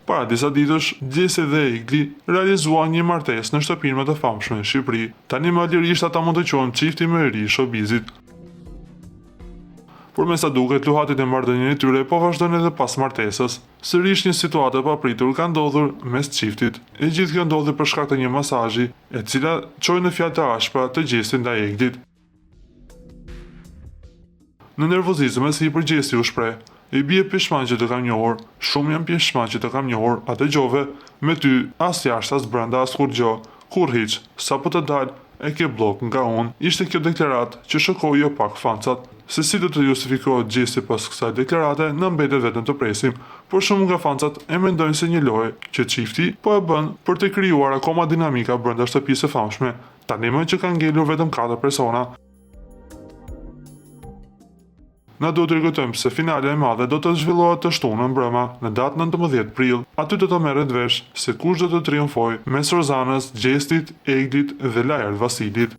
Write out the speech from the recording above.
Para disa ditësh, Gjesi dhe Egli realizuan një martesë në shtëpinë më të famshme në Shqipëri. Tani më lirisht ata mund të quhen çifti më i ri i showbizit. Por me sa duket, luhatit e marrëdhënieve e tyre po vazhdojnë edhe pas martesës. Sërish një situatë e papritur ka ndodhur mes çiftit. E gjithë kjo ndodhi për shkak të një masazhi, e cila çoi në fjalë të ashpra të Gjesit ndaj Eglit. Në nervozizëm e sipër Gjesi u shpreh: "I bie pishman që të kam njohur, shumë jam pishman që të kam njohur, a dëgjove, me ty, as jashtë, as brenda, as kur gjo, kur hiq, sa po të dal, e ke blok nga unë." Ishte kjo deklarat që shokoi jo pak fancat. Se si do të justifikohet Gjesi pas kësaj deklarate, në mbetet vetëm të presim, por shumë nga fancat e mendojnë se një lojë që çifti po e bën për të krijuar akoma dinamika brenda shtëpisë së famshme, tani më që kanë ngelur vetëm 4 persona. Na do të rikujtojmë se finale e madhe do të zhvillohet të shtunën mbrëma, në datë 19 prill. Aty do të merret vesh se kush do të triumfojë mes Rozanës, Gjesit, Eglit dhe Lajart Vasilit.